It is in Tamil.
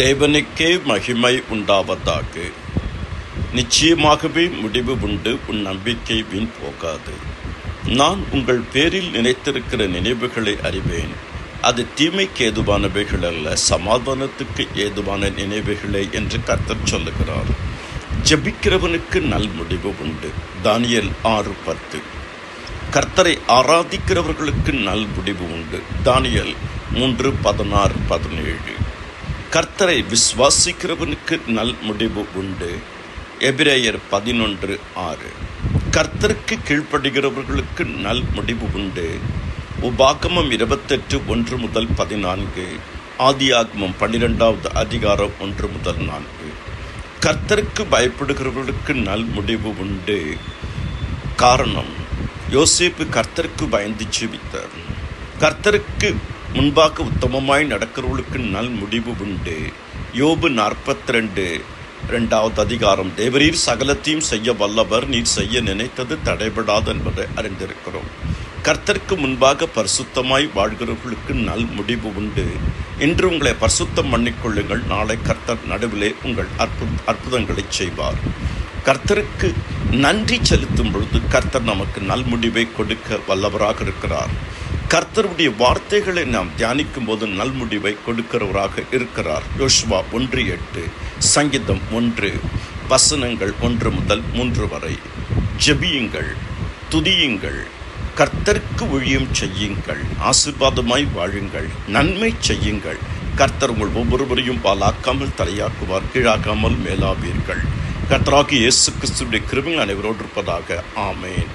தேவனுக்கே மகிமை உண்டாவதாக. நிச்சயமாகவே முடிவு உண்டு, உன் நம்பிக்கை வீண் போகாது. நான் உங்கள் பேரில் நினைத்திருக்கிற நினைவுகளை அறிவேன், அது தீமைக்கு ஏதுவானவைகள் அல்ல, சமாதானத்துக்கு ஏதுவான நினைவுகளே என்று கர்த்தர் சொல்லுகிறார். ஜெபிக்கிறவனுக்கு நல் முடிவு உண்டு. தானியேல் 6:10. கர்த்தரை ஆராதிக்கிறவர்களுக்கு நல் முடிவு உண்டு. தானியேல் 3:16-17. கர்த்தரை விசுவாசிக்கிறவனுக்கு நல் முடிவு உண்டு. எபிரேயர் 11:6. கர்த்தருக்கு கீழ்ப்படுகிறவர்களுக்கு நல் முடிவு உண்டு. உபாகமம் 28:1-14. ஆதியாகமம் 12:1-4. கர்த்தருக்கு பயப்படுகிறவர்களுக்கு நல் முடிவு உண்டு. காரணம், யோசேப்பு கர்த்தருக்கு பயந்து ஜீவித்தார். கர்த்தருக்கு முன்பாக உத்தமமாய் நடக்கிறவர்களுக்கு நல் முடிவு உண்டு. யோபு 42:2. தேவரீர் சகலத்தையும் செய்ய வல்லவர், நீர் செய்ய நினைத்தது தடைபடாது என்பதை அறிந்திருக்கிறோம். கர்த்தருக்கு முன்பாக பரிசுத்தமாய் வாழ்கிறவர்களுக்கு நல் முடிவு உண்டு. இன்று உங்களை பரிசுத்தம் பண்ணிக்கொள்ளுங்கள், நாளை கர்த்தர் நடுவிலே உங்கள் அற்புதங்களை செய்வார். கர்த்தருக்கு நன்றி செலுத்தும் பொழுது கர்த்தர் நமக்கு நல் முடிவை கொடுக்க வல்லவராக இருக்கிறார். கர்த்தருடைய வார்த்தைகளை நாம் தியானிக்கும் போது நல் முடிவை கொடுக்கிறவராக இருக்கிறார். யோசுவா 1:8, சங்கீதம் 1:1-3 ஜெபியுங்கள், துதியுங்கள், கர்த்தருக்கு ஊழியம் செய்யுங்கள், ஆசீர்வாதமாய் வாழுங்கள், நன்மை செய்யுங்கள். கர்த்தர் உங்கள் ஒவ்வொருவரையும் பாலாக்காமல் தலையாக்குவார், கீழாக்காமல் மேலாவீர்கள். கர்த்தராகிய இயேசு கிறிஸ்துவின் கிருபை அனைவரோடு இருப்பதாக. ஆமென்.